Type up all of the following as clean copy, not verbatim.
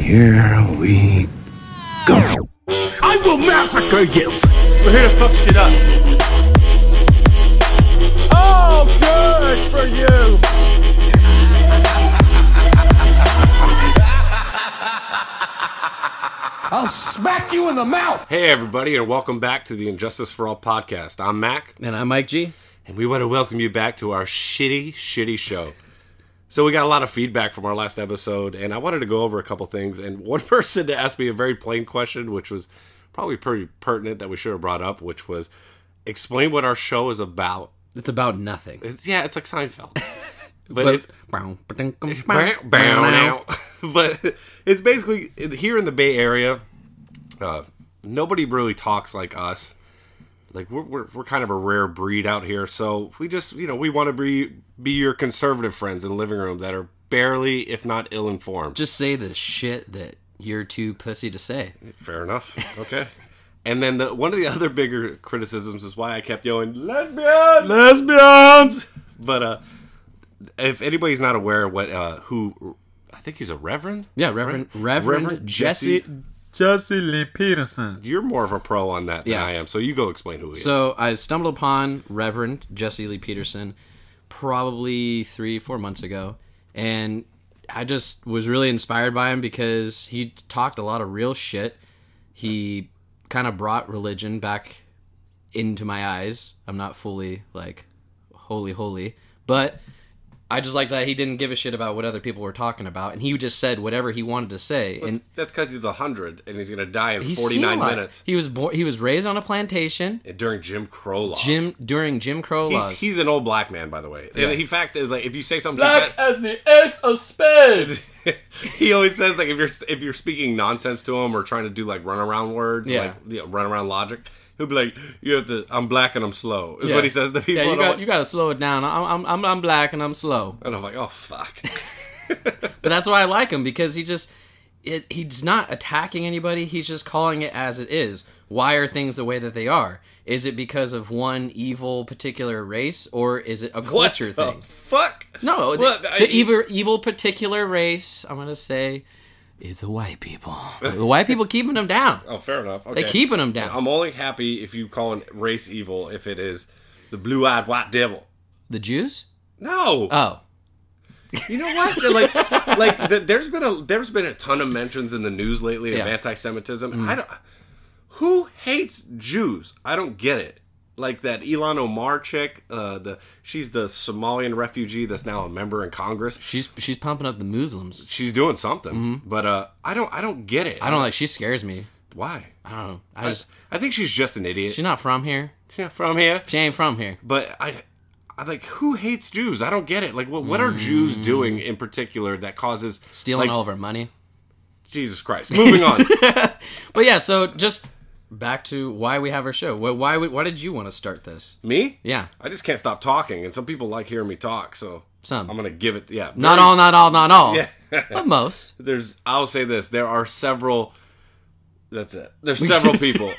here we go. I will massacre you! We're here to fuck shit up. Oh, good for you! I'll smack you in the mouth! Hey everybody, and welcome back to the Injustice for All podcast. I'm Mac. And I'm Mike G. And we want to welcome you back to our shitty show. So we got a lot of feedback from our last episode, and I wanted to go over a couple things. And one person asked me a very plain question, which was probably pretty pertinent that we should have brought up, which was, explain what our show is about. It's about nothing. It's like Seinfeld. But it's basically, here in the Bay Area, nobody really talks like us. Like, we're kind of a rare breed out here, so we just, we want to be your conservative friends in the living room that are barely, if not ill-informed. Just say the shit that you're too pussy to say. Fair enough. Okay. And then one of the other bigger criticisms is why I kept yelling, lesbians! Lesbians! But, if anybody's not aware of what, who, I think he's a reverend? Yeah, Reverend Jesse Lee Peterson. You're more of a pro on that than I am, so you go explain who he is. So I stumbled upon Reverend Jesse Lee Peterson probably 3-4 months ago, and I just was really inspired by him because he talked a lot of real shit. He kind of brought religion back into my eyes. I'm not fully, like, holy, but I just like that he didn't give a shit about what other people were talking about, and he just said whatever he wanted to say. Well, and that's because he's 100 and he's going to die in 49 minutes. He was raised on a plantation during Jim Crow laws. During Jim Crow laws. He's an old black man, by the way. Yeah. And the fact is, like, if you say something Black as the ace of spades! he always says, like, if you're speaking nonsense to him or trying to do, like, runaround words, like, runaround logic, he'll be like, "You have to. I'm black and I'm slow." Is what he says to people. Yeah, you got to slow it down. I'm black and I'm slow. And I'm like, oh fuck. But that's why I like him, because he's not attacking anybody. He's just calling it as it is. Why are things the way that they are? Is it because of one evil particular race, or is it a culture thing? Fuck. No, the evil particular race, I'm gonna say, is the white people. The white people keeping them down. Oh, fair enough. Okay. They're keeping them down. I'm only happy if you call it race evil if it is the blue-eyed white devil. The Jews? No. Oh. You know what? There's been a ton of mentions in the news lately of anti-Semitism. Who hates Jews? I don't get it. Like that Ilhan Omar chick, she's the Somalian refugee that's now a member in Congress. She's pumping up the Muslims. She's doing something, but I don't get it. She scares me. Why? I don't know. I think she's just an idiot. She's not from here. She's not from here. She ain't from here. But I like, who hates Jews? I don't get it. Like, what are Jews doing in particular that causes stealing all of our money? Jesus Christ. Moving on. But yeah, so just back to why we have our show. Why did you want to start this? Me? Yeah. I just can't stop talking, and some people like hearing me talk, so some. I'm going to give it, Not all. Yeah. But most. I'll say this, there are several, that's it. There's several people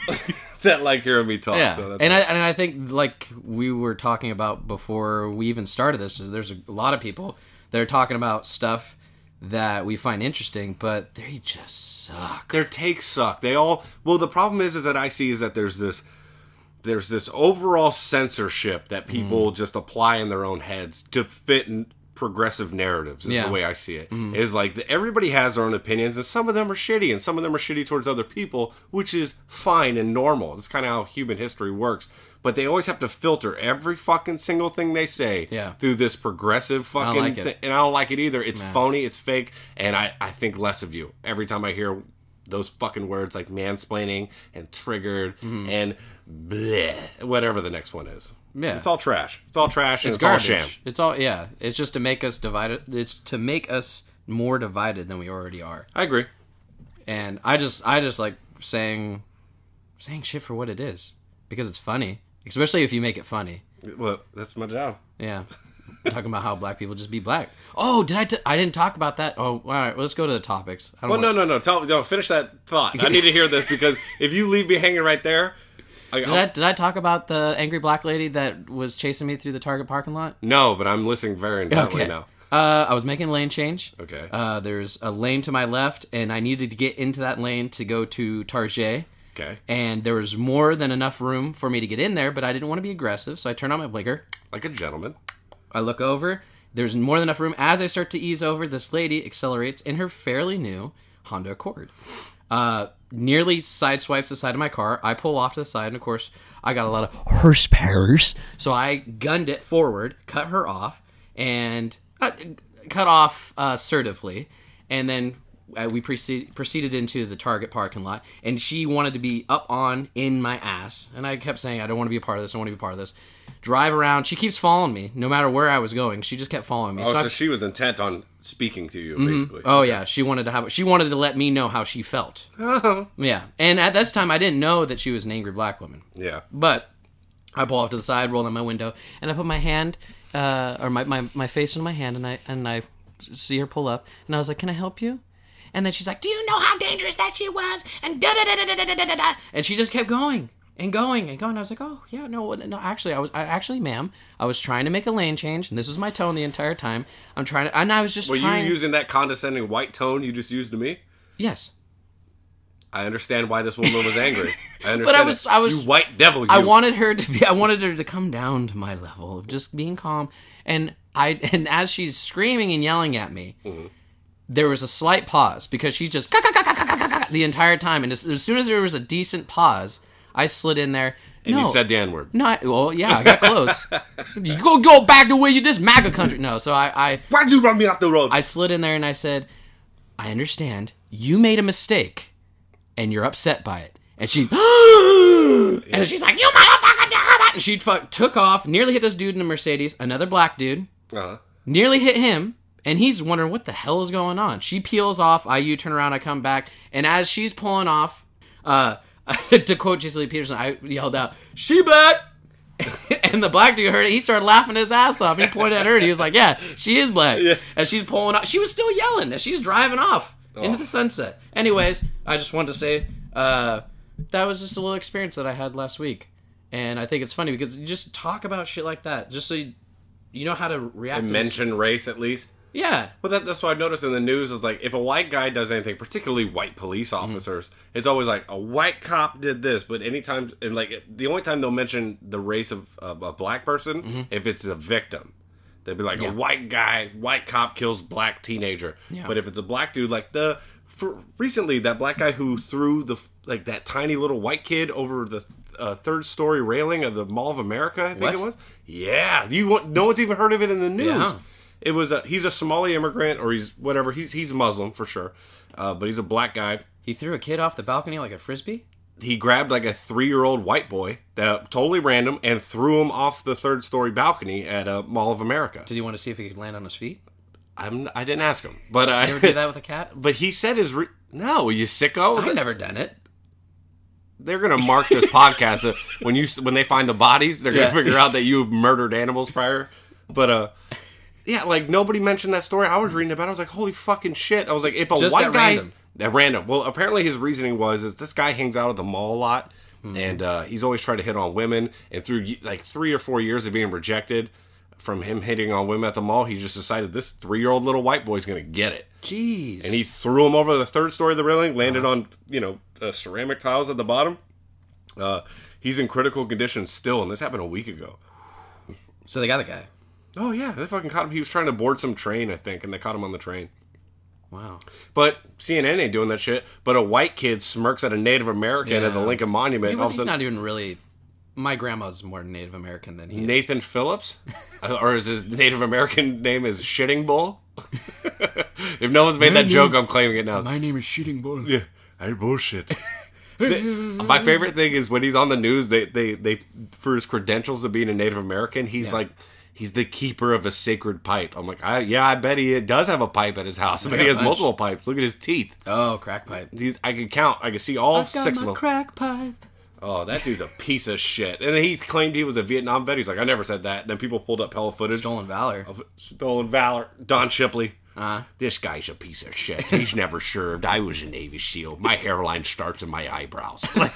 that like hearing me talk. Yeah. So and I think, like we were talking about before we even started this, is there's a lot of people that are talking about stuff that we find interesting, but they just suck. Their takes suck. The problem is that I see is that there's this overall censorship that people just apply in their own heads to fit in progressive narratives, is the way I see it. Is like, everybody has their own opinions, and some of them are shitty, and some of them are shitty towards other people, which is fine and normal. That's kind of how human history works. But they always have to filter every fucking single thing they say through this progressive fucking thing. And I don't like it either. It's phony, it's fake, and I think less of you every time I hear those fucking words like mansplaining and triggered and bleh, whatever the next one is. Yeah. It's all trash. It's all trash and it's garbage. All sham. It's all, it's just to make us divided. It's to make us more divided than we already are. I agree. And I just like saying shit for what it is, because it's funny. Especially if you make it funny. Well, that's my job. Yeah. Talking about how black people just be black. Oh, I didn't talk about that. Oh, all right. Well, let's go to the topics. No. Finish that thought. I need to hear this, because if you leave me hanging right there... Did I talk about the angry black lady that was chasing me through the Target parking lot? No, but I'm listening very intently now. I was making a lane change. Okay. There's a lane to my left, and I needed to get into that lane to go to Target. Okay. And there was more than enough room for me to get in there, but I didn't want to be aggressive, so I turned on my blinker. Like a gentleman. I look over. There's more than enough room. As I start to ease over, this lady accelerates in her fairly new Honda Accord. Nearly sideswipes the side of my car. I pull off to the side, and of course, I got a lot of horsepower. So I gunned it forward, cut her off, and cut off assertively. And then we proceeded into the Target parking lot, and she wanted to be up on in my ass. And I kept saying, I don't want to be a part of this. I don't want to be a part of this. Drive around. She keeps following me, no matter where I was going. She just kept following me. Oh, so she was intent on speaking to you, basically. Oh yeah, she wanted to let me know how she felt. Oh. Yeah, and at this time, I didn't know that she was an angry black woman. Yeah. But I pull off to the side, roll down my window, and I put my hand, or my face in my hand, and I see her pull up, and I was like, "Can I help you?" And then she's like, "Do you know how dangerous that shit was?" And da da da da da da da da. And she just kept going and going and going. I was like, "Oh yeah, no, actually, ma'am, I was trying to make a lane change, and this was my tone the entire time. I'm trying to, and I was just Were trying." you using that condescending white tone you just used to me? Yes. I understand why this woman was angry. I understand. But I was you white devil. You. I wanted her to come down to my level of just being calm, and as she's screaming and yelling at me. Mm-hmm. There was a slight pause because she's just the entire time, and as soon as there was a decent pause, I slid in there. And you said the N-word. No, well, yeah, I got close. You go back the way you this MAGA country. No, so Why'd you run me off the road? I slid in there and I said, I understand. You made a mistake, and you're upset by it. And she's, and she's like, you motherfucker! And she took off, nearly hit this dude in a Mercedes, another black dude, nearly hit him. And he's wondering what the hell is going on. She peels off. I U-turn around. I come back. And as she's pulling off, to quote Jesse Lee Peterson, I yelled out, "She black!" And the black dude heard it. He started laughing his ass off. He pointed at her and he was like, "Yeah, she is black." Yeah. As she's pulling off, she was still yelling as she's driving off into the sunset. Anyways, I just wanted to say that was just a little experience that I had last week. And I think it's funny because you just talk about shit like that just so you know how to react. And mention race at least. Yeah. Well, that's what I've noticed in the news is like if a white guy does anything, particularly white police officers, it's always like a white cop did this. But anytime, and like the only time they'll mention the race of a black person, if it's a victim, they'll be like a white cop kills black teenager. Yeah. But if it's a black dude, like recently that black guy who threw that tiny little white kid over the third-story railing of the Mall of America, I think it was. Yeah, no one's even heard of it in the news. Yeah. It was he's a Somali immigrant, or he's whatever. He's Muslim for sure, but he's a black guy. He threw a kid off the balcony like a frisbee? He grabbed like a 3-year-old white boy, totally random, and threw him off the third-story balcony at a Mall of America. Did he want to see if he could land on his feet? I didn't ask him, but you ever do that with a cat? But he said no, you sicko. I've never done it. They're gonna mark this podcast when they find the bodies. They're gonna figure out that you murdered animals prior. But yeah, like nobody mentioned that story. I was reading about it. I was like, holy fucking shit. I was like, if a just white guy random. At random. Well, apparently his reasoning is this guy hangs out at the mall a lot, and he's always tried to hit on women. And through like 3 or 4 years of being rejected from him hitting on women at the mall, he just decided this 3-year-old little white boy's gonna get it. Jeez. And he threw him over the third story of the railing, landed on ceramic tiles at the bottom. He's in critical condition still, and this happened a week ago. So they got the guy. Oh, yeah, they fucking caught him. He was trying to board some train, I think, and they caught him on the train. Wow. But CNN ain't doing that shit. But a white kid smirks at a Native American at the Lincoln Monument. He's not even really... My grandma's more Native American than he is. Nathan Phillips? Or is his Native American name is Shitting Bull? If no one's made that joke, I'm claiming it now. My name is Shitting Bull. Yeah, I bullshit. My favorite thing is when he's on the news, they for his credentials of being a Native American, he's like... He's the keeper of a sacred pipe. I'm like, I bet he does have a pipe at his house. I bet he has multiple pipes. Look at his teeth. Oh, crack pipe. I can count. I can see all 6 of them. Crack pipe. Oh, that dude's a piece of shit. And then he claimed he was a Vietnam vet. He's like, I never said that. And then people pulled up hella footage. Stolen valor. Don Shipley. This guy's a piece of shit. He's never served. I was a Navy SEAL. My hairline starts in my eyebrows. Like,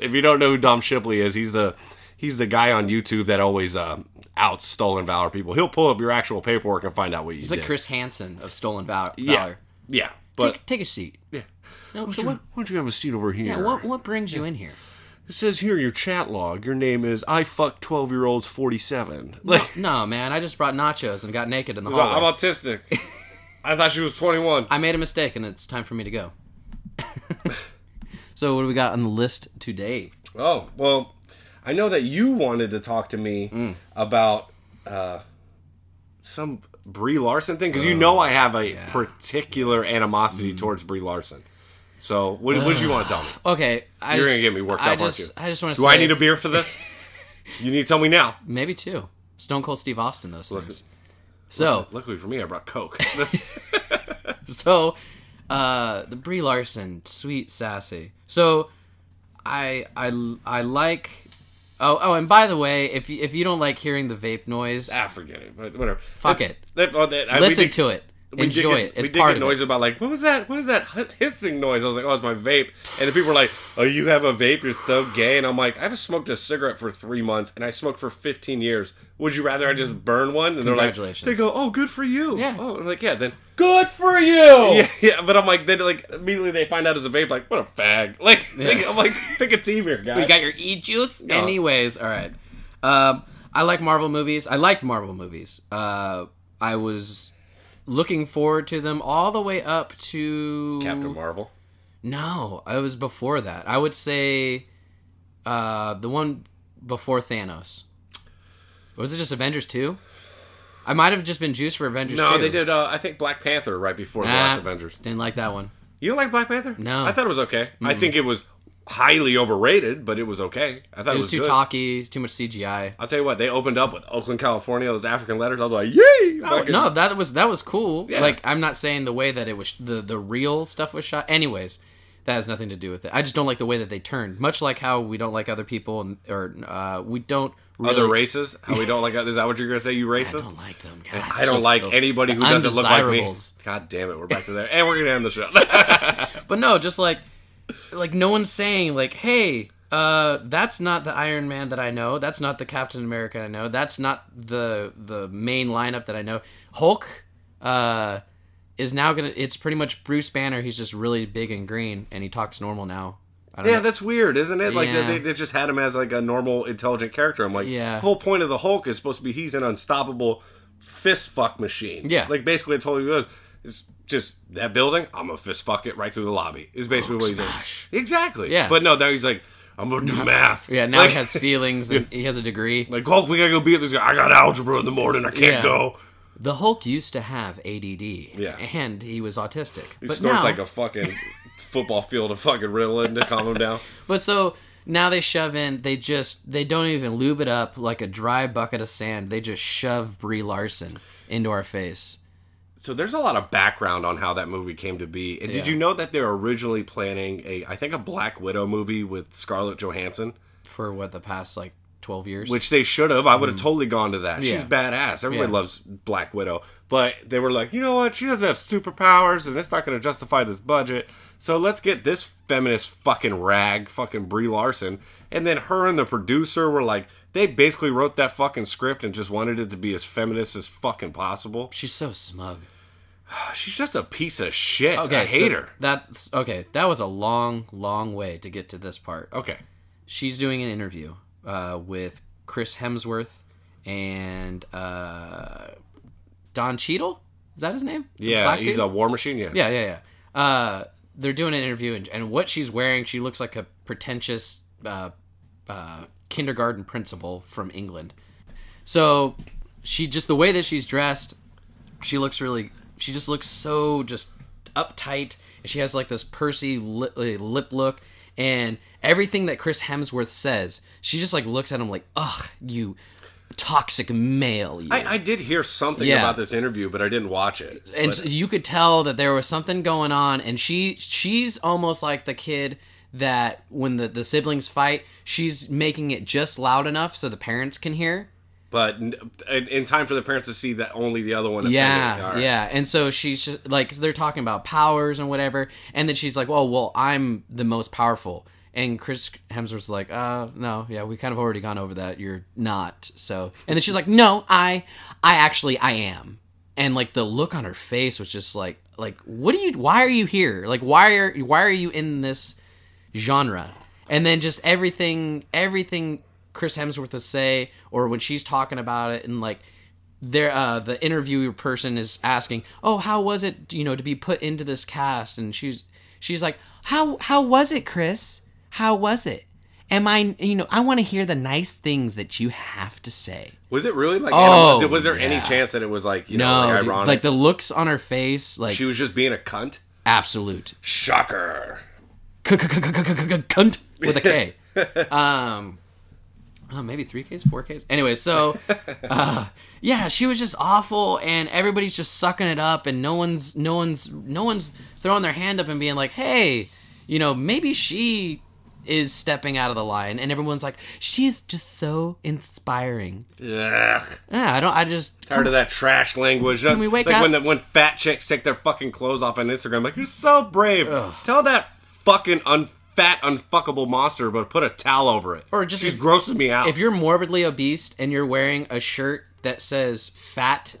if you don't know who Don Shipley is, he's the He's the guy on YouTube that always outs Stolen Valor people. He'll pull up your actual paperwork and find out what you did. He's like Chris Hansen of Stolen Valor. Yeah. But Take a seat. yeah. No, Why don't you have a seat over here? Yeah, what brings you in here? It says here in your chat log, your name is I fuck 12-year-olds 47. Like, No, man, I just brought nachos and got naked in the hallway. I'm autistic. I thought she was 21. I made a mistake, and it's time for me to go. So what do we got on the list today? Oh, well, I know that you wanted to talk to me about some Brie Larson thing, because you know I have a particular animosity towards Brie Larson. So, what did you want to tell me? Okay. You're going to get me worked up, aren't you? I just want to Do say... I need a beer for this? You need to tell me now. Maybe two. Stone Cold Steve Austin, those things. So... Luckily for me, I brought Coke. So, the Brie Larson, sweet, sassy. So, I like... Oh, and by the way, if you don't like hearing the vape noise... forget it. Whatever. Fuck it. Listen to it. Enjoy it. It's part of it. Noise about like, what was that hissing noise? I was like, oh, it's my vape. And the people were like, oh, you have a vape? You're so gay. And I'm like, I haven't smoked a cigarette for 3 months, and I smoked for 15 years. Would you rather I just burn one? And they're like, they go, oh, good for you. Yeah. Oh, I'm like, yeah, then Good for you! Yeah, but I'm like, then like immediately they find out it's a vape, like, what a fag. Like, I'm like, pick a team here, guys. We got your e-juice? No. Anyways, alright. I like Marvel movies. I liked Marvel movies. I was looking forward to them all the way up to... Captain Marvel? No, I was before that. I would say the one before Thanos. Was it just Avengers 2? I might have just been juiced for Avengers 2. No, they did, I think, Black Panther right before the last Avengers. Didn't like that one. You don't like Black Panther? No. I thought it was okay. I think it was highly overrated, but it was okay. I thought it was too good. talky, too much CGI. I'll tell you what, they opened up with Oakland, California, those African letters. I was like, yay! Oh, no, that was cool. Yeah. Like, I'm not saying the way that it was, the real stuff was shot. Anyways, that has nothing to do with it. I just don't like the way that they turned. Much like how we don't like other people, or we don't really... Other races? How we don't like... Is that what you're going to say, you racist? I don't like them, God. I don't like anybody who doesn't look like me. God damn it, we're back to there. And we're going to end the show. But no, just like no one's saying, like, hey, that's not the Iron Man that I know. That's not the Captain America I know. That's not the main lineup that I know. Hulk is now going to... It's pretty much Bruce Banner. He's just really big and green, and he talks normal now. Yeah, that's weird, isn't it? Like, Yeah. they just had him as, like, a normal, intelligent character. I'm like, the whole point of the Hulk is supposed to be he's an unstoppable fist fuck machine. Yeah. Like, basically, it's all he does. It's just, that building, I'm gonna fist fuck it right through the lobby. Is basically what he's doing. Exactly. Yeah. But no, now he's like, I'm gonna do math. Yeah, now he has feelings, and he has a degree. Like, Hulk, we gotta go beat this guy. I got algebra in the morning, I can't go. The Hulk used to have ADD. Yeah. And he was autistic. He but snorts now, like a fucking football field of fucking Ritalin to calm him down. But so now they shove in, they don't even lube it up like a dry bucket of sand. They just shove Brie Larson into our face. So there's a lot of background on how that movie came to be. And did you know that they're originally planning I think a Black Widow movie with Scarlett Johansson? For what, the past like 12 years? Which they should have. I would have totally gone to that. Yeah. She's badass. Everybody loves Black Widow. But they were like, you know what? She doesn't have superpowers, and it's not going to justify this budget. So let's get this feminist fucking rag, fucking Brie Larson. And then her and the producer were like, they basically wrote that fucking script and just wanted it to be as feminist as fucking possible. She's so smug. She's just a piece of shit. Okay, I hate her. That's okay. That was a long, long way to get to this part. Okay. She's doing an interview with Chris Hemsworth and Don Cheadle. Is that his name? Yeah, he's a war machine. Yeah. They're doing an interview, and what she's wearing, she looks like a pretentious kindergarten principal from England. So the way that she's dressed, she just looks so just uptight, and she has like this pursy lip look, and everything that Chris Hemsworth says, she just like looks at him like, ugh, you toxic male. You. I did hear something about this interview, but I didn't watch it. And so you could tell that there was something going on, and she's almost like the kid that when the siblings fight, she's making it just loud enough so the parents can hear. But in time for the parents to see that only the other one offended. Yeah. And so she's just, like, they're talking about powers and whatever, and then she's like, well, I'm the most powerful. And Chris Hemsworth's like, no, yeah, we kind of already gone over that. You're not. So, and then she's like, no, I am. And like the look on her face was just like, why are you here? Like, why are you in this genre? And then just everything Chris Hemsworth will say, or when she's talking about it, and like, the interviewer person is asking, oh, how was it, to be put into this cast? And she's like, how was it, Chris? How was it? I want to hear the nice things that you have to say. Was it really like? Was there any chance that it was like like ironic? Like the looks on her face, like she was just being a cunt. Absolute shocker. Cunt with a K. Maybe 3Ks, 4Ks. Anyway, so yeah, she was just awful, and everybody's just sucking it up, and no one's throwing their hand up and being like, hey, maybe she is stepping out of the line, and everyone's like, she's just so inspiring. Ugh. Yeah, I just tired of that trash language. Can we wake up? When fat chicks take their fucking clothes off on Instagram, like, you're so brave. Ugh. Tell that fucking fat, unfuckable monster, but put a towel over it. Or just, she's grossing me out. If you're morbidly obese and you're wearing a shirt that says fat,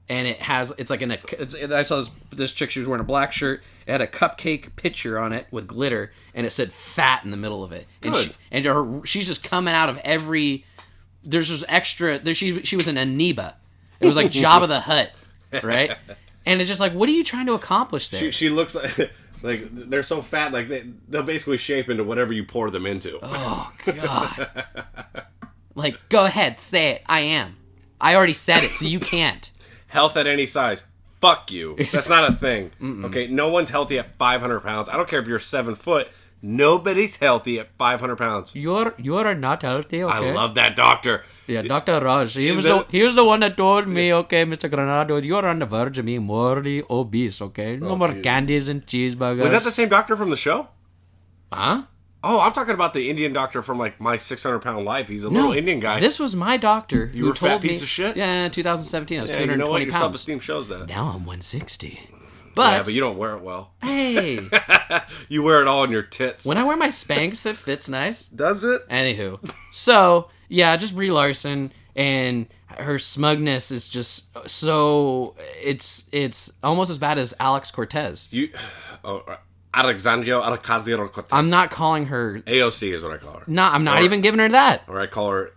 and I saw this chick, she was wearing a black shirt, it had a cupcake picture on it with glitter, and it said fat in the middle of it. And she's just coming out of every, there's just extra, she was an amoeba. It was like Jabba the Hutt, right? And it's just like, what are you trying to accomplish there? She looks like they're so fat, like they'll basically shape into whatever you pour them into. Oh, God. Like, go ahead, say it. I am. I already said it, so you can't. Health at any size. Fuck you. That's not a thing. Okay, no one's healthy at 500 pounds. I don't care if you're 7 foot. Nobody's healthy at 500 pounds. You're not healthy, okay? I love that doctor. Yeah, Dr. Raj. He was the one that told me, okay, Mr. Granado, you're on the verge of being morally obese, okay? No more candies and cheeseburgers. Was that the same doctor from the show? Huh? Oh, I'm talking about the Indian doctor from, like, My 600-Pound Life. He's a little Indian guy. This was my doctor. You were a fat piece of shit? Yeah, 2017. I was 220 you know what? Your pounds. self-esteem shows that. Now I'm 160. But you don't wear it well. Hey. You wear it all in your tits. When I wear my Spanx, it fits nice. Does it? Anywho. So, yeah, just Brie Larson, and her smugness is just so, it's almost as bad as Alex Cortez. Alexandria Ocasio-Cortez. I'm not calling her... AOC is what I call her. No, I'm not even giving her that. Or I call her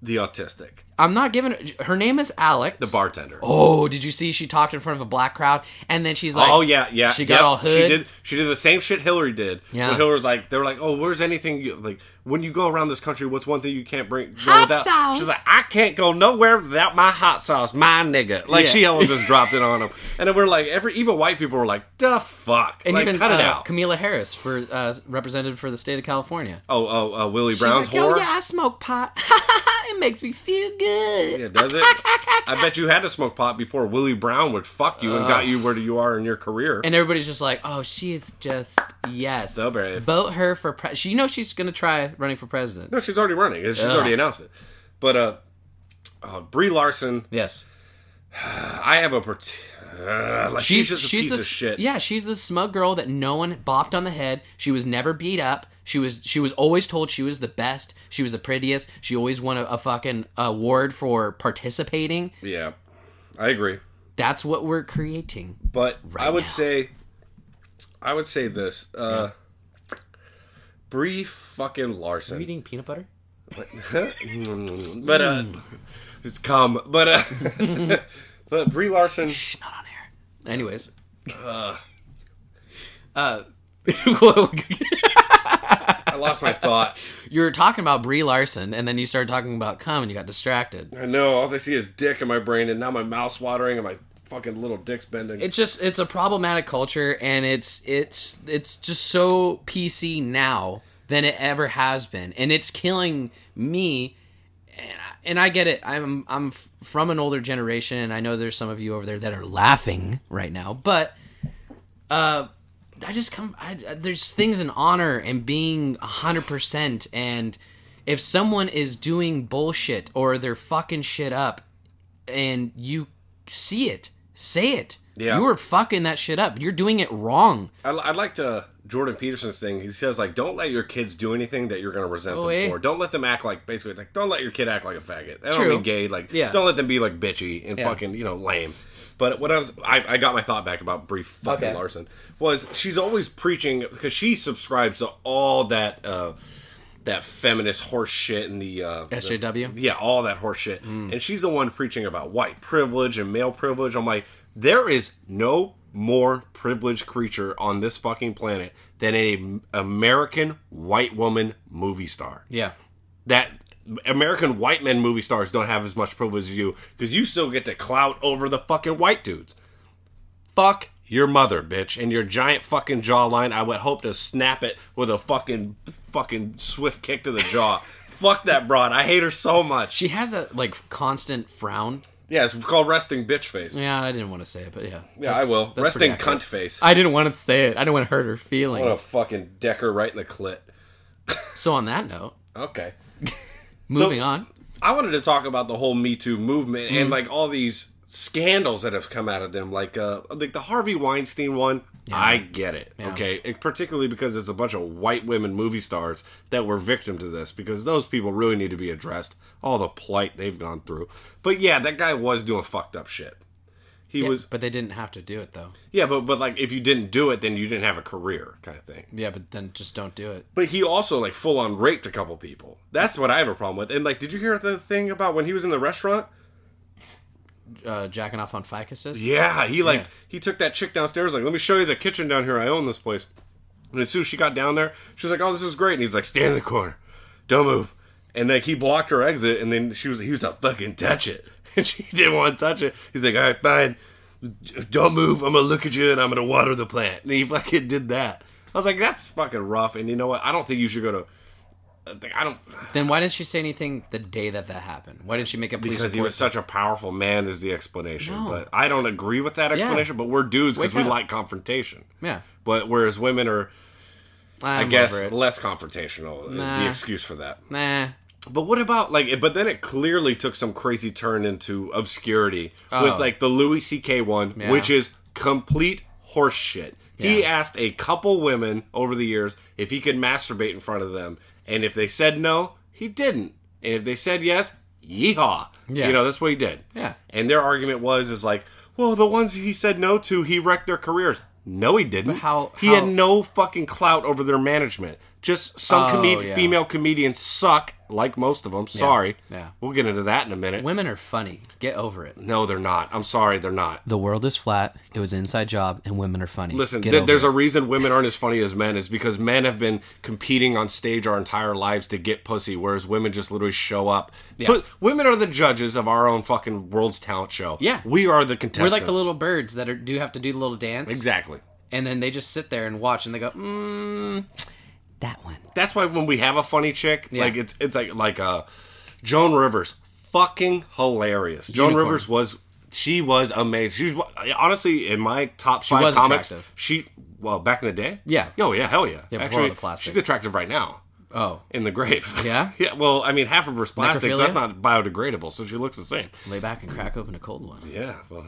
the autistic. I'm not giving her name is Alex. The bartender. Oh, did you see she talked in front of a black crowd, and then she's like, oh yeah. She got all hood. She did the same shit Hillary did. Yeah. When Hillary was like, they were like, oh, where's anything like when you go around this country, what's one thing you can't bring hot without? sauce. She's like, I can't go nowhere without my hot sauce, my nigga. Like she almost just dropped it on him. And then we're like, even white people were like, the fuck. And like, even cut it out. Camila Harris for representative for the state of California. Willie Brown's She's like, whore. Oh yeah, I smoke pot. It makes me feel good. Yeah, does it? I bet you had to smoke pot before Willie Brown would fuck you and got you where you are in your career. And everybody's just like, oh, she's just, yes. So brave. Vote her for president. You know she's going to try running for president. No, she's already running. She's already announced it. But Brie Larson. Yes. I have she's just a piece of shit. Yeah, she's the smug girl that no one bopped on the head. She was never beat up. She was always told she was the best. She was the prettiest. She always won a fucking award for participating. Yeah, I agree. That's what we're creating. But right I would say this. Brie fucking Larson. Are you eating peanut butter? But it's cum. But but Brie Larson. Shh, not on air. Anyways. I lost my thought. You were talking about Brie Larson, and then you started talking about cum, and you got distracted. I know. All I see is dick in my brain, and now my mouth's watering, and my fucking little dick's bending. It's a problematic culture, and it's just so PC now than it ever has been, and it's killing me. And I get it. I'm from an older generation, and I know there's some of you over there that are laughing right now, but there's things in honor and being 100%, and if someone is doing bullshit or they're fucking shit up and you see it, say it. Yeah. You are fucking that shit up. You're doing it wrong. I'd like to Jordan Peterson's thing. He says, like, don't let your kids do anything that you're going to resent them for. Don't let them act like, basically, like, don't let your kid act like a faggot. I don't mean gay. Like, don't let them be, like, bitchy and fucking, lame. But what I got my thought back about Brie fucking Larson, was she's always preaching, because she subscribes to all that feminist horse shit and the SJW? All that horse shit. And she's the one preaching about white privilege and male privilege. I'm like, there is no more privileged creature on this fucking planet than an American white woman movie star. Yeah. That American white men movie stars don't have as much privilege as you, because you still get to clout over the fucking white dudes. Fuck your mother, bitch, and your giant fucking jawline. I would hope to snap it with a fucking swift kick to the jaw. Fuck that broad. I hate her so much. She has a, like, constant frown. Yeah, it's called resting bitch face. Yeah, I didn't want to say it, but yeah. Yeah, I will. Resting cunt face. I didn't want to say it. I didn't want to hurt her feelings. I want to fucking deck her right in the clit. So on that note. Okay. Moving on. I wanted to talk about the whole Me Too movement and, like, all these scandals that have come out of them. Like the Harvey Weinstein one, I get it, okay? And particularly because it's a bunch of white women movie stars that were victim to this, because those people really need to be addressed, all the plight they've gone through. But yeah, that guy was doing fucked up shit. He was... But they didn't have to do it, though. Yeah, but like, if you didn't do it, then you didn't have a career, kind of thing. Yeah, but then just don't do it. But he also, like, full-on raped a couple people. That's what I have a problem with. And, like, did you hear the thing about when he was in the restaurant? Jacking off on ficuses? Yeah, he took that chick downstairs, like, let me show you the kitchen down here. I own this place. And as soon as she got down there, she was like, oh, this is great. And he's like, stand in the corner. Don't move. And, like, he blocked her exit, and then he was like, fucking touch it. And she didn't want to touch it. He's like, all right, fine. Don't move. I'm going to look at you, and I'm going to water the plant. And he fucking did that. I was like, that's fucking rough. And you know what? I don't think you should go to... Then why didn't she say anything the day that happened? Why didn't she make a police Because he was such a powerful man is the explanation. No. But I don't agree with that explanation, but we're dudes because we like confrontation. Yeah. But whereas women are, I guess, less confrontational is the excuse for that. Nah. But what about, like, but then it clearly took some crazy turn into obscurity with, like, the Louis C.K. one, which is complete horse shit. Yeah. He asked a couple women over the years if he could masturbate in front of them. And if they said no, he didn't. And if they said yes, yeehaw. Yeah. You know, that's what he did. Yeah. And their argument is like, well, the ones he said no to, he wrecked their careers. No, he didn't. He had no fucking clout over their management. Just some female comedians suck, like most of them. Sorry. Yeah. We'll get into that in a minute. Women are funny. Get over it. No, they're not. I'm sorry, they're not. The world is flat. It was an inside job, and women are funny. Listen, there's a reason women aren't as funny as men, is because men have been competing on stage our entire lives to get pussy, whereas women just literally show up. Yeah. Women are the judges of our own fucking World's Talent Show. Yeah. We are the contestants. We're like the little birds that do have to do the little dance. Exactly. And then they just sit there and watch, and they go, that one. That's why when we have a funny chick, like it's like Joan Rivers, fucking hilarious. Joan Rivers was amazing. She was honestly in my top 5 comics. Attractive. Back in the day, hell yeah. Actually, the plastic. She's attractive right now. Oh, in the grave. Yeah. Yeah. Well, I mean, half of her's plastic, so that's not biodegradable. So she looks the same. Lay back and crack open a cold one. Yeah. Well,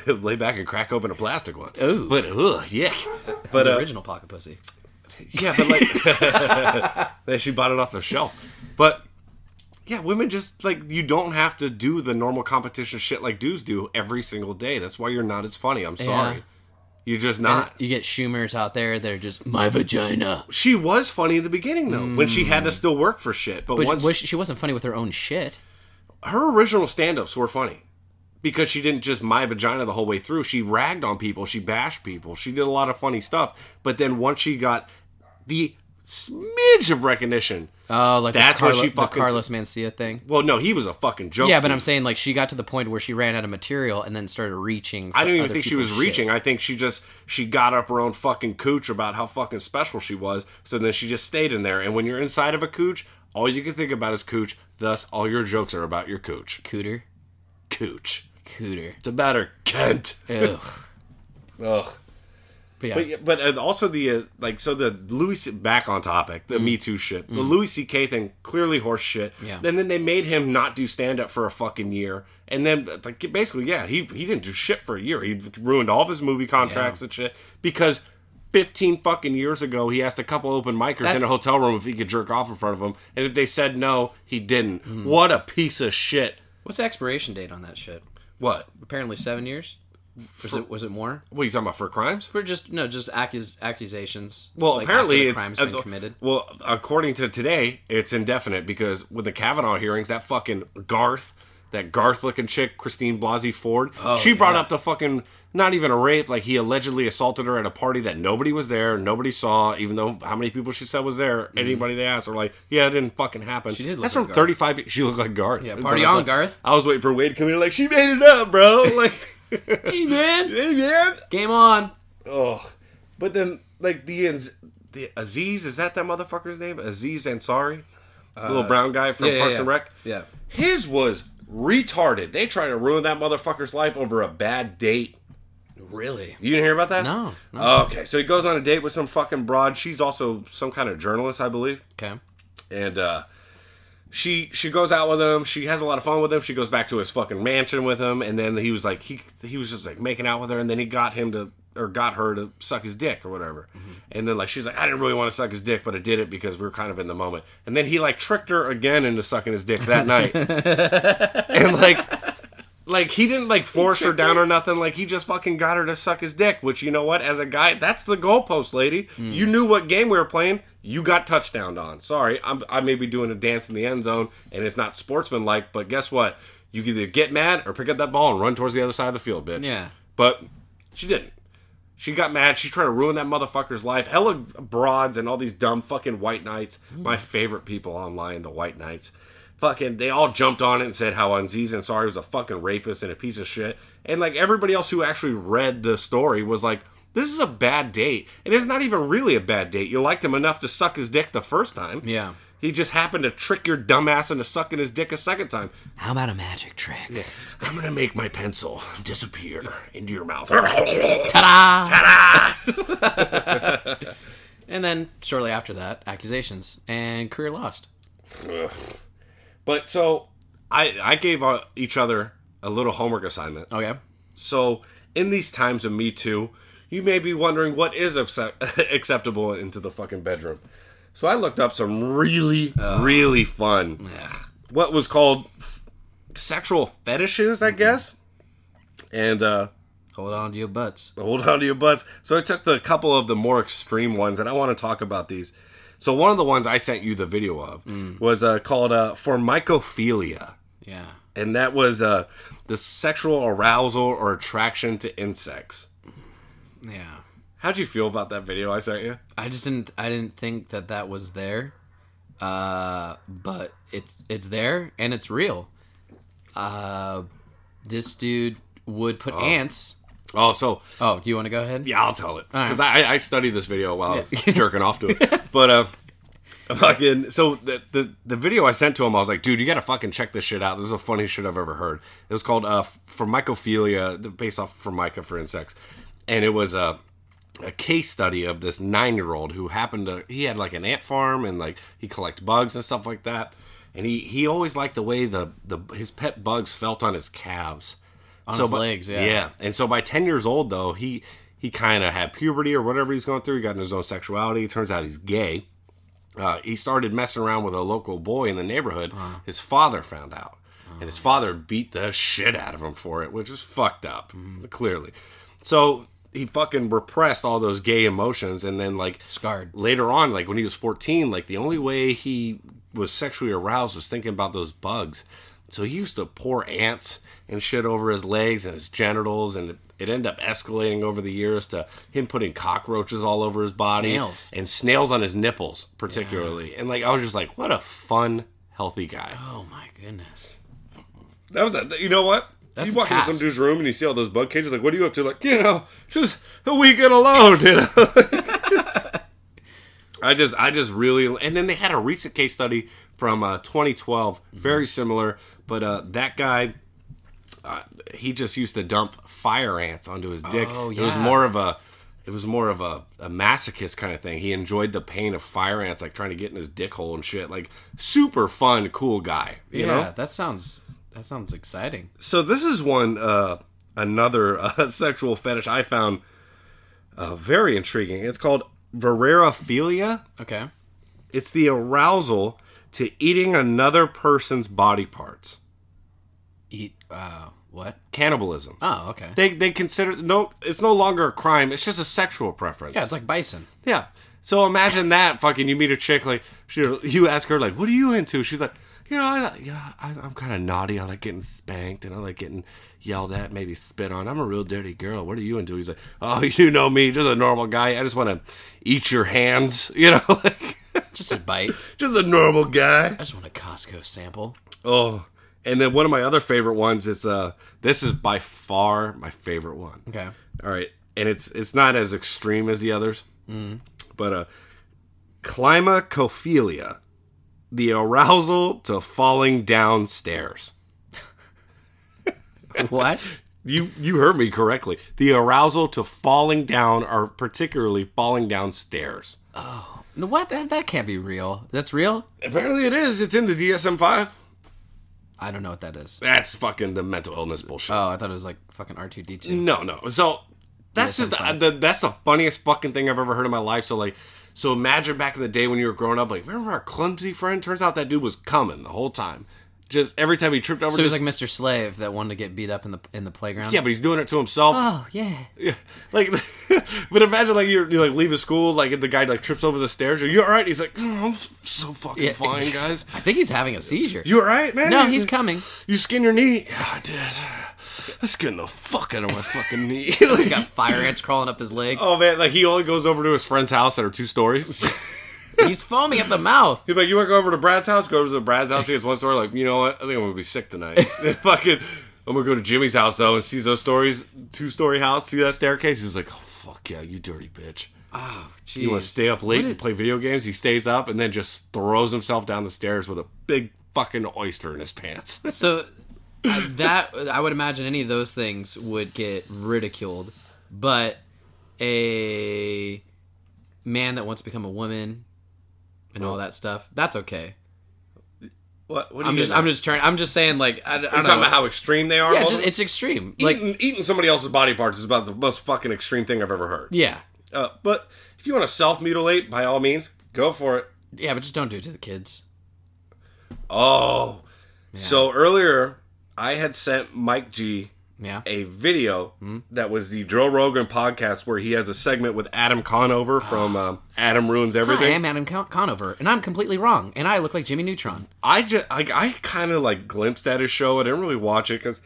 lay back and crack open a plastic one. Ooh. But yeah. But the original pocket pussy. Yeah, but like, she bought it off the shelf. But yeah, women just, like, you don't have to do the normal competition shit like dudes do every single day. That's why you're not as funny. I'm sorry. Yeah. You're just not. And you get Schumers out there that are just, my vagina. She was funny in the beginning, though, when she had to still work for shit. But once she wasn't funny with her own shit. Her original stand-ups were funny. Because she didn't just my vagina the whole way through. She ragged on people. She bashed people. She did a lot of funny stuff. But then once she got the smidge of recognition... Oh, like that's where she fucking... the Carlos Mencia thing? Well, no, he was a fucking joke. Yeah, but I'm saying, like, she got to the point where she ran out of material and then started reaching for I don't even think she was reaching. I think she got up her own fucking cooch about how fucking special she was. So then she just stayed in there. And when you're inside of a cooch, all you can think about is cooch. Thus, all your jokes are about your cooch. Cooter? Cooch. Cooter. It's about her cunt. Ugh. Ugh. But also the Louis back on topic, the Me Too shit, the Louis C.K. thing, clearly horse shit. Yeah. And then they made him not do stand up for a fucking year, and then like basically he didn't do shit for a year. He ruined all of his movie contracts and shit because 15 fucking years ago, he asked a couple open micers in a hotel room if he could jerk off in front of them, and if they said no, he didn't. What a piece of shit. What's the expiration date on that shit? What? Apparently 7 years. Was it more? What are you talking about, for crimes? For just accusations. Well, apparently it's it's been committed. Well, according to today, it's indefinite because with the Kavanaugh hearings, that fucking Garth looking chick, Christine Blasey Ford, she brought up the fucking, not even a rape, like he allegedly assaulted her at a party that nobody was there, nobody saw, even though how many people she said was there, anybody they asked were like, yeah, it didn't fucking happen. She did look That's like from Garth. 35, she looked like Garth. Yeah, party on, Garth. I was waiting for Wade to come in like, she made it up, bro. Like, Hey, man. hey, man. Game on. Oh, but then, like, the Aziz, is that motherfucker's name? Aziz Ansari? Little brown guy from Parks and Rec? Yeah. His was retarded. They tried to ruin that motherfucker's life over a bad date. Really? You didn't hear about that? No. Okay, so he goes on a date with some fucking broad. She's also some kind of journalist, I believe. Okay. And she goes out with him. She has a lot of fun with him. She goes back to his fucking mansion with him. And then he was like, he was just like making out with her. And then he got her to suck his dick or whatever. Mm-hmm. And then like she's like, I didn't really want to suck his dick, but I did it because we were kind of in the moment. And then he like tricked her again into sucking his dick that night. And like he didn't like force her down or nothing. Like he just fucking got her to suck his dick. Which, you know what? As a guy, that's the goalpost, lady. You knew what game we were playing. You got touchdowned on. Sorry, I may be doing a dance in the end zone, and it's not sportsmanlike. But guess what? You can either get mad or pick up that ball and run towards the other side of the field, bitch. Yeah. But she didn't. She got mad. She tried to ruin that motherfucker's life. Hella broads and all these dumb fucking white knights. My favorite people online, the white knights. Fucking, they all jumped on it and said how Aziz Ansari was a fucking rapist and a piece of shit. And like everybody else who actually read the story was like, this is a bad date. And it's not even really a bad date. You liked him enough to suck his dick the first time. Yeah. He just happened to trick your dumbass into sucking his dick a second time. How about a magic trick? Yeah. I'm going to make my pencil disappear into your mouth. Ta-da! Ta-da! And then, shortly after that, accusations. And career lost. Ugh. But so, I gave each other a little homework assignment. Okay. So, in these times of Me Too, you may be wondering what is acceptable into the fucking bedroom. So I looked up some really fun, what was called sexual fetishes, I guess. And hold on to your butts. Hold on to your butts. So I took a couple of the more extreme ones, and I want to talk about these. So one of the ones I sent you the video of was called formicophilia. Yeah. And that was the sexual arousal or attraction to insects. Yeah. How'd you feel about that video I sent you? I didn't think that was there. But it's there and it's real. This dude would put ants. Oh, so... Oh, do you want to go ahead? Yeah, I'll tell it. Because right. I studied this video while I was jerking off to it. But, fucking... So, the video I sent to him, I was like, dude, you gotta fucking check this shit out. This is the funniest shit I've ever heard. It was called Formicophilia, based off Formica for insects. And it was a case study of this 9-year-old who happened to... He had, like, an ant farm, and, like, he collect bugs and stuff like that. And he always liked the way his pet bugs felt on his calves. On his legs, yeah. Yeah. And so by 10 years old, though, he kind of had puberty or whatever he's going through. He got into his own sexuality. It turns out he's gay. He started messing around with a local boy in the neighborhood. His father found out. And his father beat the shit out of him for it, which is fucked up, clearly. So he fucking repressed all those gay emotions. And then, like... Scarred. Later on, like, when he was 14, like, the only way he was sexually aroused was thinking about those bugs. So he used to pour ants and shit over his legs and his genitals, and it ended up escalating over the years to him putting cockroaches all over his body. Snails. And snails on his nipples, particularly. Yeah. And, like, I was just like, what a fun, healthy guy. Oh, my goodness. That was you know what? That's you walk into some dude's room and you see all those bug cages, like, what are you up to? Like, you know, just a weekend alone, you know? I just really... And then they had a recent case study from 2012, very similar, but that guy... he just used to dump fire ants onto his dick. Oh, yeah. It was more of a masochist kind of thing. He enjoyed the pain of fire ants, like trying to get in his dick hole and shit. Like, super fun, cool guy. You know? That sounds exciting. So this is one another sexual fetish I found Very intriguing. It's called vorarophilia. Okay. It's the arousal to eating another person's body parts. Eat, what? Cannibalism. Oh, okay. They consider, it's no longer a crime. It's just a sexual preference. Yeah, it's like bison. Yeah. So imagine that, fucking, you meet a chick, like, you ask her, like, what are you into? She's like, I'm kind of naughty. I like getting spanked, and I like getting yelled at, maybe spit on. I'm a real dirty girl. What are you into? He's like, oh, you know me, just a normal guy. I just want to eat your hands, like... Just a bite. Just a normal guy. I just want a Costco sample. Oh, and then one of my other favorite ones is, this is by far my favorite one. Okay. All right, and it's not as extreme as the others. Mm. But climacophilia, the arousal to falling down stairs. What? You heard me correctly. The arousal to falling down, or particularly falling down stairs. Oh, what? That can't be real. That's real? Apparently it is. It's in the DSM-5. I don't know what that is. That's fucking the mental illness bullshit. Oh, I thought it was like fucking R2-D2. No. So that's just that's the funniest fucking thing I've ever heard in my life. So imagine back in the day when you were growing up, like, remember our clumsy friend? Turns out that dude was coming the whole time. Just every time he tripped over. So he was like Mr. Slave that wanted to get beat up in the playground. Yeah, but he's doing it to himself. Oh yeah. Yeah, like, but imagine like you like leaving school, like the guy like trips over the stairs. You all right? He's like, I'm so fucking fine, guys. I think he's having a seizure. You all right, man? No, he's coming. You skinned your knee? Yeah, I did. Let's get the fuck out of my fucking knee. He's got fire ants crawling up his leg. Oh man, like he only goes over to his friend's house that are 2 stories. He's foaming at the mouth. He's like, you want to go over to Brad's house? Go over to Brad's house. He has 1 story. Like, you know what? I think I'm gonna be sick tonight. Then fucking, I'm gonna go to Jimmy's house though and see those stories, 2-story house. See that staircase? He's like, oh fuck yeah, you dirty bitch. Oh, jeez. You want to stay up late and play video games? He stays up and then just throws himself down the stairs with a big fucking oyster in his pants. So that I would imagine any of those things would get ridiculed, but a man that wants to become a woman and all that stuff, that's okay. What I'm just saying, like, I don't know. talking about how extreme they are? Yeah, it's extreme. Eating somebody else's body parts is about the most fucking extreme thing I've ever heard. Yeah. But if you want to self-mutilate, by all means, go for it. Yeah, but just don't do it to the kids. Oh. Yeah. So earlier, I had sent Mike G a video that was the Joe Rogan podcast where he has a segment with Adam Conover from Adam Ruins Everything. Hi, I'm Adam Conover, and I'm completely wrong, and I look like Jimmy Neutron. I kind of like glimpsed at his show. I didn't really watch it because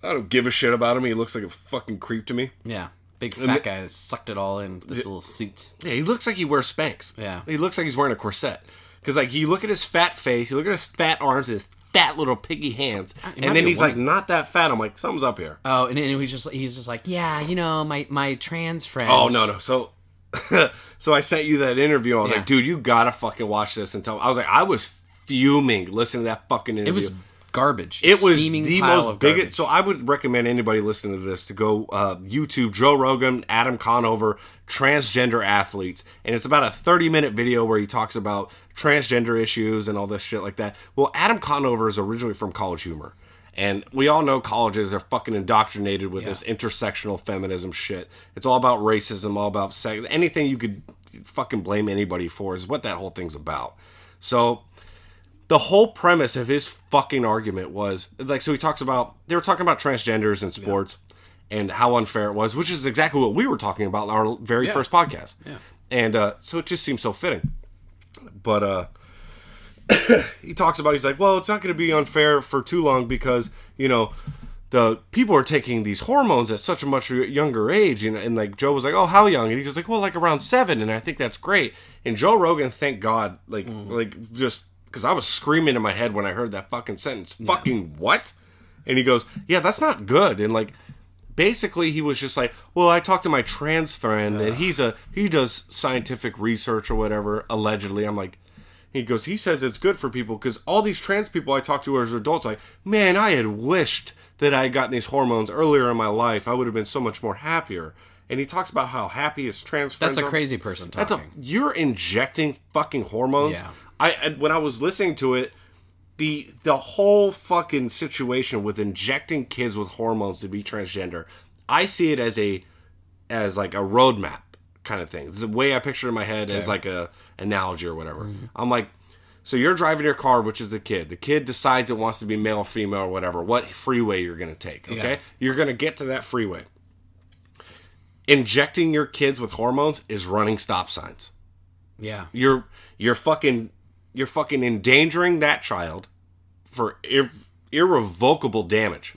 I don't give a shit about him. He looks like a fucking creep to me. Yeah. Big fat guy sucked it all in this little suit. Yeah, he looks like he wears Spanx. Yeah. He looks like he's wearing a corset. Because, like, you look at his fat face, you look at his fat arms, his fat little piggy hands, and then he's like, not that fat. I'm like, something's up here. Oh, and he's just like, yeah, you know, my trans friends. Oh, no. So, so I sent you that interview. I was like, dude, you gotta fucking watch this and tell me. I was like, I was fuming listening to that fucking interview. It was garbage. It was steaming the pile most of bigot. garbage. So I would recommend anybody listening to this to go YouTube Joe Rogan, Adam Conover, transgender athletes, and it's about a 30-minute video where he talks about transgender issues and all this shit like that. Well, Adam Conover is originally from College Humor, and we all know colleges are fucking indoctrinated with this intersectional feminism shit. It's all about racism, all about sex. Anything you could fucking blame anybody for is what that whole thing's about. So the whole premise of his fucking argument was, like, so he talks about, they were talking about transgenders in sports and how unfair it was, which is exactly what we were talking about in our very first podcast. Yeah. And so it just seems so fitting. But he talks about, he's like, well, it's not going to be unfair for too long because, you know, the people are taking these hormones at such a much younger age. And like, Joe was like, oh, how young? And he's just like, well, like around 7. And I think that's great. And Joe Rogan, thank God, like just, because I was screaming in my head when I heard that fucking sentence. Fucking what? And he goes, yeah, that's not good. And like, basically he was just like, well, I talked to my trans friend and he does scientific research or whatever, allegedly. I'm like, he goes, he says it's good for people because all these trans people I talked to as adults, like, man, I had wished that I had gotten these hormones earlier in my life. I would have been so much more happier. And he talks about how happy his trans friends are. That's a crazy person talking. You're injecting fucking hormones. Yeah. When I was listening to it, the whole fucking situation with injecting kids with hormones to be transgender, I see it as a as like a roadmap kind of thing. It's the way I picture it in my head as like a analogy or whatever. I'm like, so you're driving your car, which is the kid. The kid decides it wants to be male or female or whatever. What freeway you're going to take, okay? Yeah. You're going to get to that freeway. Injecting your kids with hormones is running stop signs. Yeah. You're fucking endangering that child for irrevocable damage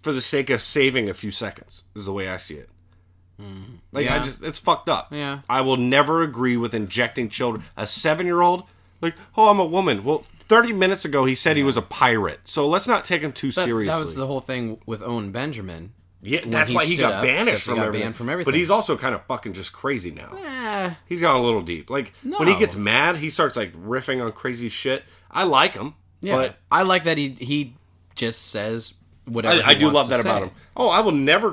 for the sake of saving a few seconds, is the way I see it. Like, it's fucked up. Yeah. I will never agree with injecting children. A 7-year-old, like, oh, I'm a woman. Well, 30 minutes ago he said he was a pirate, so let's not take him too seriously. That was the whole thing with Owen Benjamin. Yeah, that's why he got banished from everything. But he's also kind of fucking just crazy now. He's gone a little deep. Like, when he gets mad, he starts, like, riffing on crazy shit. I like him. Yeah, but I like that he just says whatever I do love that about him. Oh, I will never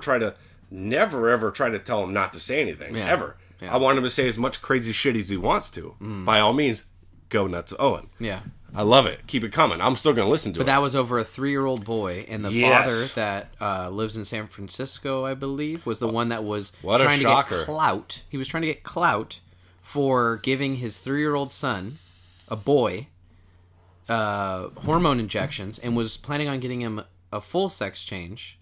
ever try to tell him not to say anything. Yeah. Ever. Yeah. I want him to say as much crazy shit as he wants to. By all means, go nuts, Owen. Yeah. I love it. Keep it coming. I'm still going to listen to it. But that was over a 3-year-old boy, and the father that lives in San Francisco, I believe, was the one that was trying to get clout. He was trying to get clout for giving his 3-year-old son, a boy, hormone injections, and was planning on getting him a full sex change.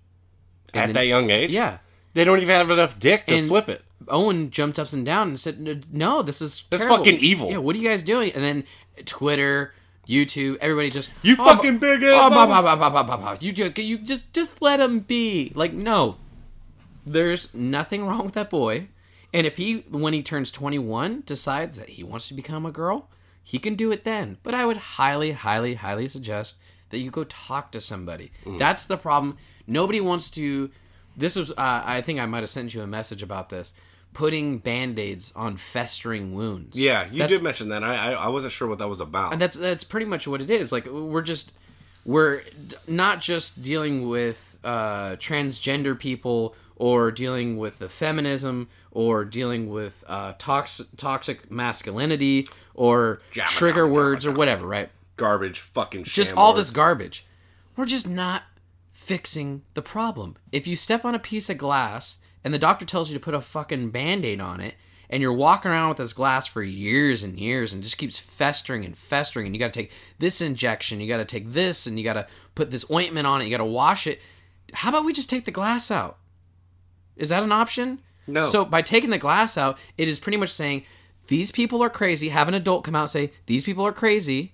At that young age? Yeah. They don't even have enough dick to flip it. Owen jumped up and down and said, no, this is terrible. That's fucking evil. Yeah, what are you guys doing? And then Twitter, YouTube, everybody just... You fucking bigot! You just let him be. Like, no. There's nothing wrong with that boy. And if he, when he turns 21, decides that he wants to become a girl, he can do it then. But I would highly, highly, highly suggest that you go talk to somebody. That's the problem. Nobody wants to... This was, I think I might have sent you a message about this. Putting Band-Aids on festering wounds. Yeah, you did mention that. I wasn't sure what that was about. And that's pretty much what it is. Like, we're not just dealing with transgender people or dealing with the feminism or dealing with toxic masculinity or trigger words or whatever, right? Garbage, fucking shit. Just all this garbage. We're just not fixing the problem. If you step on a piece of glass and the doctor tells you to put a fucking Band-Aid on it and you're walking around with this glass for years and years and just keeps festering and festering and you got to take this injection, you got to take this and you got to put this ointment on it, you got to wash it. How about we just take the glass out? Is that an option? No. So by taking the glass out, it is pretty much saying these people are crazy. Have an adult come out and say these people are crazy.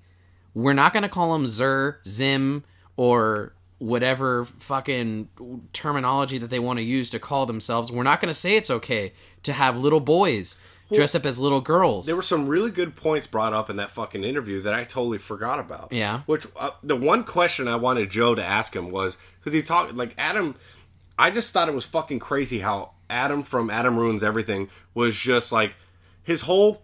We're not going to call them Zer, Zim, or whatever fucking terminology that they want to use to call themselves. We're not going to say it's okay to have little boys dress up as little girls. There were some really good points brought up in that fucking interview that I totally forgot about. Yeah. Which, the one question I wanted Joe to ask him was, because he talked, like, Adam, I just thought it was fucking crazy how Adam from Adam Ruins Everything was just, like, his whole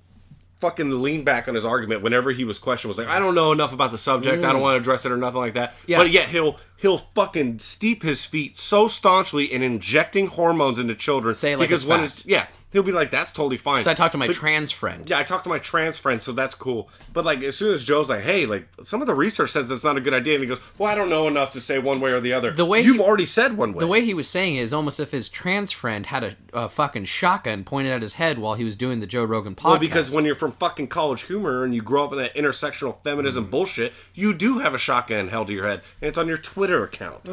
fucking lean back on his argument whenever he was questioned was like, I don't know enough about the subject, I don't want to address it or nothing like that. Yeah. But yet he'll fucking steep his feet so staunchly in injecting hormones into children. Say it like because when it's he'll be like, that's totally fine. So I talked to my trans friend. Yeah, I talked to my trans friend, so that's cool. But like, as soon as Joe's like, hey, like, some of the research says that's not a good idea, and he goes, well, I don't know enough to say one way or the other. The way you've already said one way. The way he was saying it is almost if his trans friend had a fucking shotgun pointed at his head while he was doing the Joe Rogan podcast. Well, because when you're from fucking College Humor and you grow up in that intersectional feminism bullshit, you do have a shotgun held to your head, and it's on your Twitter account.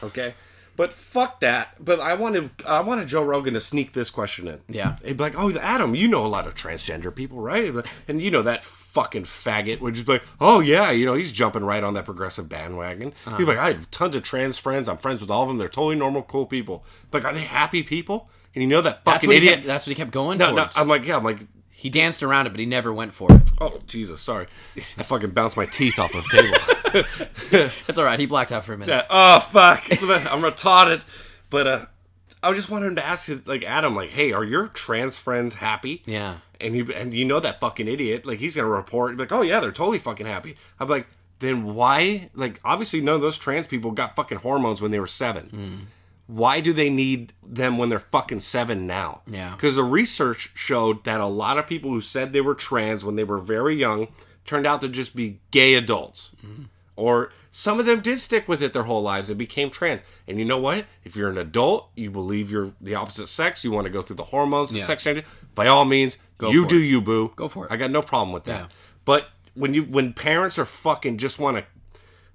Okay? But fuck that. But I wanted Joe Rogan to sneak this question in. Yeah. He'd be like, oh, Adam, you know a lot of transgender people, right? And you know that fucking faggot would just be like, oh, yeah, you know, he's jumping right on that progressive bandwagon. He'd be like, I have tons of trans friends. I'm friends with all of them. They're totally normal, cool people. But are they happy people? And you know that fucking idiot. That's what he kept going towards. No, I'm like... He danced around it, but he never went for it. Oh, Jesus, sorry. I fucking bounced my teeth off of the table. It's all right. He blacked out for a minute. Yeah. Oh, fuck. I'm retarded. But I just wanted him to ask Adam, like, hey, are your trans friends happy? Yeah. And you know that fucking idiot, like, he's going to report, like, oh, yeah, they're totally fucking happy. I'm like, then why? Like, obviously none of those trans people got fucking hormones when they were 7. Why do they need them when they're fucking 7 now? Yeah. Because the research showed that a lot of people who said they were trans when they were very young turned out to just be gay adults. Or some of them did stick with it their whole lives and became trans. And you know what? If you're an adult, you believe you're the opposite sex, you want to go through the hormones, the sex change, by all means, you do you, boo. Go for it. I got no problem with that. Yeah. But when parents are fucking just want to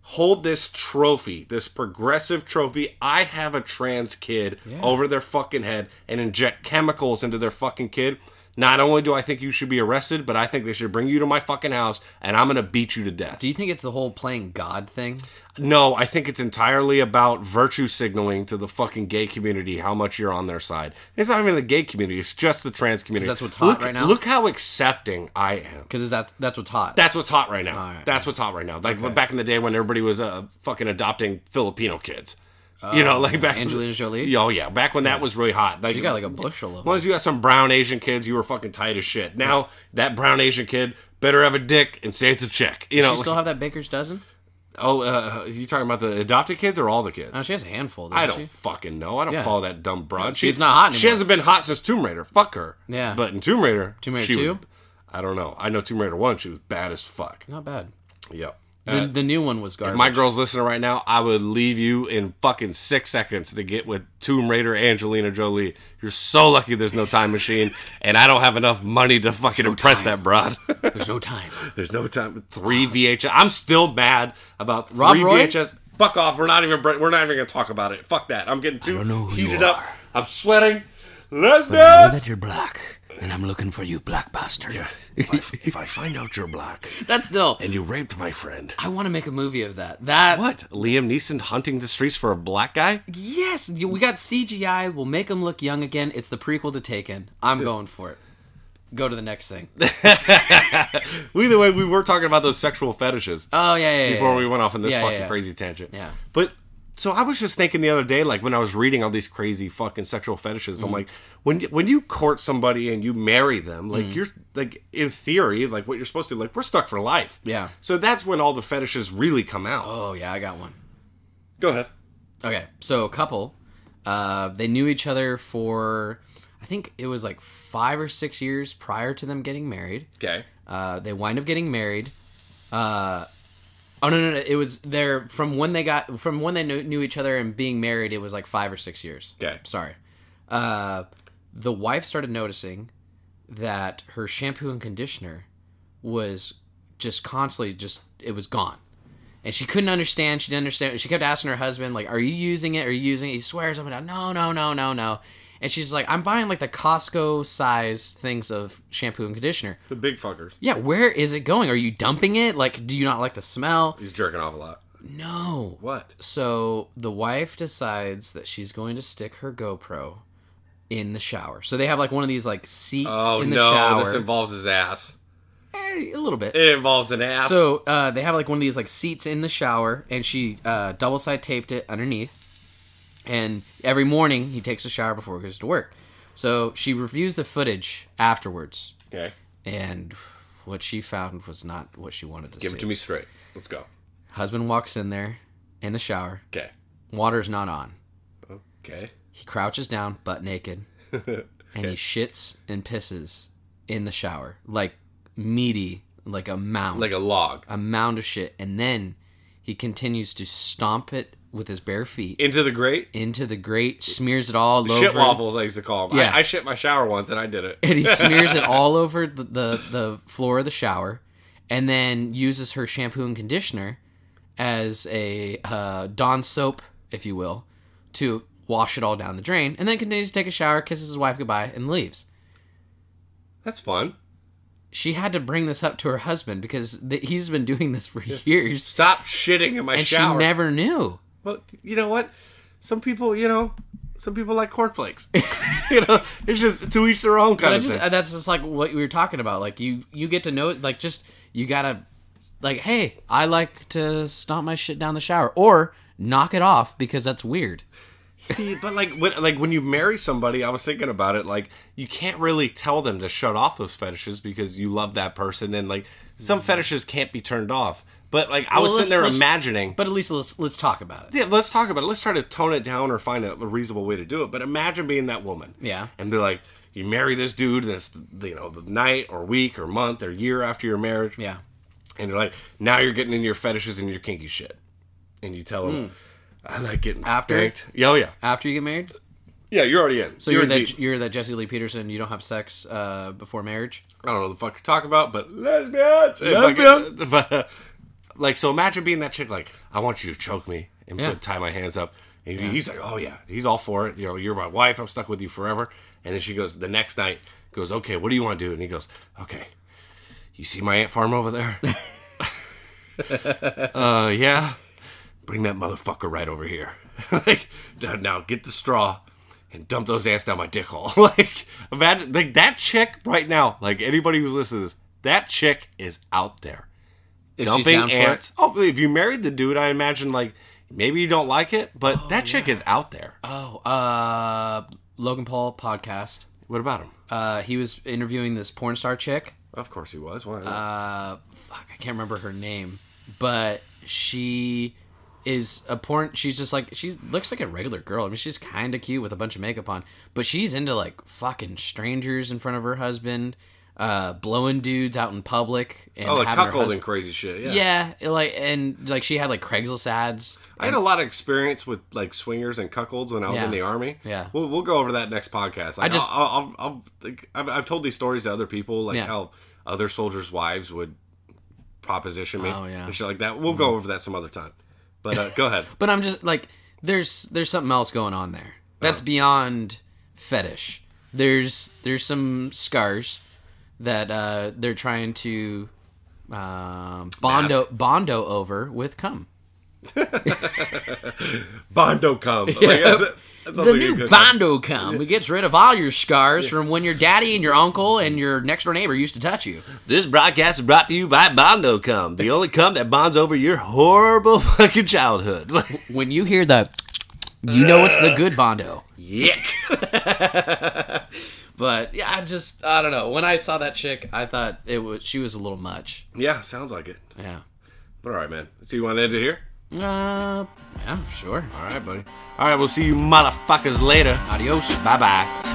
hold this trophy, this progressive trophy, I have a trans kid over their fucking head and inject chemicals into their fucking kid. Not only do I think you should be arrested, but I think they should bring you to my fucking house and I'm going to beat you to death. Do you think it's the whole playing God thing? No, I think it's entirely about virtue signaling to the fucking gay community how much you're on their side. It's not even the gay community, it's just the trans community. Because that's what's hot right now? Look how accepting I am. Because that's what's hot. That's what's hot right now. Right. That's what's hot right now. Like back in the day when everybody was fucking adopting Filipino kids. You know, like back Angelina Jolie? Oh, yeah. Back when that was really hot. Like, She got like a bushel of as long as you got some brown Asian kids, you were fucking tight as shit. Now, that brown Asian kid better have a dick and say it's a chick. You know, Does she still have that baker's dozen? Oh, you talking about the adopted kids or all the kids? Oh, she has a handful, I doesn't don't she? fucking know. I don't follow that dumb broad. She's not hot anymore. She hasn't been hot since Tomb Raider. Fuck her. Yeah. But in Tomb Raider... Tomb Raider she 2? was- I don't know. I know Tomb Raider 1, she was bad as fuck. Not bad. Yep. The new one was garbage. If my girl's listening right now, I would leave you in fucking 6 seconds to get with Tomb Raider Angelina Jolie. You're so lucky there's no time machine, and I don't have enough money to fucking impress that broad. There's no time. There's no time. 3 VHS. I'm still mad about 3 Rob Roy? VHS. Fuck off. We're not even gonna talk about it. Fuck that. I'm getting too heated up. I'm sweating. Let's do I know it. that you're black, and I'm looking for you, black bastard. Yeah. If I find out you're black That's still... and you raped my friend. I want to make a movie of that. That... What? Liam Neeson hunting the streets for a black guy? Yes! We got CGI. We'll make him look young again. It's the prequel to Taken. I'm going for it. Go to the next thing. Either way, we were talking about those sexual fetishes. Oh, yeah. Before we went off on this Yeah, fucking yeah. crazy tangent. Yeah. But, so I was just thinking the other day, like when I was reading all these crazy fucking sexual fetishes, I'm like, when you court somebody and you marry them, like you're, like in theory, like what you're supposed to, like we're stuck for life. Yeah. So that's when all the fetishes really come out. Oh, yeah, I got one. Go ahead. Okay, so a couple, they knew each other for, I think it was like 5 or 6 years prior to them getting married. Okay. They wind up getting married. Oh no! It was there from when they knew each other and being married. It was like 5 or 6 years. Okay. Sorry. The wife started noticing that her shampoo and conditioner was just constantly it was gone, and she couldn't understand. She didn't understand. She kept asking her husband, like, "Are you using it? Are you using it?" He swears up and down, "No." And she's like, I'm buying like the Costco size things of shampoo and conditioner. The big fuckers. Yeah, where is it going? Are you dumping it? Like, do you not like the smell? He's jerking off a lot. No. What? So the wife decides that she's going to stick her GoPro in the shower. So they have like one of these like seats in the shower. This involves his ass. A little bit. It involves an ass. So they have like one of these like seats in the shower, and she double side taped it underneath. And every morning he takes a shower before he goes to work. So she reviews the footage afterwards. Okay. And what she found was not what she wanted to see. Give it to me straight. Let's go. Husband walks in there in the shower. Okay. Water's not on. Okay. He crouches down, butt naked, and he shits and pisses in the shower. Like meaty, like a mound. Like a log. A mound of shit. And then he continues to stomp it with his bare feet Into the grate? into the grate, smears it all over. Shit waffles, I used to call them. Yeah. I shit my shower once and I did it. And he smears it all over the floor of the shower, and then uses her shampoo and conditioner as a Dawn soap, if you will, to wash it all down the drain, and then continues to take a shower, kisses his wife goodbye, and leaves. That's fun. She had to bring this up to her husband because he's been doing this for years, Stop shitting in my and shower. she never knew. Well, you know what? Some people like cornflakes. It's just to each their own kind of thing. That's just like what we were talking about. Like you get to know, like just you gotta, like, hey, I like to stomp my shit down the shower, or knock it off because that's weird. But when you marry somebody, I was thinking about it. Like you can't really tell them to shut off those fetishes because you love that person, and like some fetishes can't be turned off. But like I was sitting there imagining. But at least let's talk about it. Yeah, let's talk about it. Let's try to tone it down or find a reasonable way to do it. But imagine being that woman. Yeah. And be like, you marry this dude this the night or week or month or year after your marriage. Yeah. And you're like, now you're getting into your fetishes and your kinky shit. And you tell them, I like getting spanked. Oh, yeah. After you get married? Yeah, you're already in. So you're that Jesse Lee Peterson, you don't have sex before marriage? I don't know what the fuck you're talking about, but lesbians! Lesbian! But, like, so imagine being that chick, like, I want you to choke me and tie my hands up. And he's like, oh, yeah. He's all for it. You know, you're my wife. I'm stuck with you forever. And then she goes, the next night, goes, okay, what do you want to do? And he goes, okay, you see my ant farm over there? Yeah. Bring that motherfucker right over here. Like, now get the straw and dump those ants down my dick hole. Like, imagine, like, that chick right now, like, anybody who's listening to this, that chick is out there. If dumping ants. Oh, if you married the dude, I imagine, like, maybe you don't like it, but that chick is out there. Logan Paul podcast. What about him? He was interviewing this porn star chick. Of course he was. Why not? I can't remember her name, but she is a porn. She's just like, looks like a regular girl. I mean, she's kind of cute with a bunch of makeup on, but she's into like fucking strangers in front of her husband, blowing dudes out in public, and like cuckolding crazy shit. Yeah, like she had like Craigslist ads. I had a lot of experience with like swingers and cuckolds when I was in the army. Yeah, we'll go over that next podcast. Like, I've told these stories to other people, like how other soldiers' wives would proposition me and shit like that. We'll go over that some other time. But go ahead. But I'm just like, there's something else going on there. That's beyond fetish. There's some scars that they're trying to bondo over with cum. Bondo cum. Yeah. The new Bondo cum. It gets rid of all your scars from when your daddy and your uncle and your next door neighbor used to touch you. This broadcast is brought to you by Bondo cum, the only cum that bonds over your horrible fucking childhood. When you hear the, you know it's the good Bondo. Yick. But yeah, I don't know. When I saw that chick, I thought she was a little much. Yeah, sounds like it. Yeah. But all right, man. So you want to end it here? Yeah, sure. All right, buddy. All right, we'll see you motherfuckers later. Adios. Bye-bye.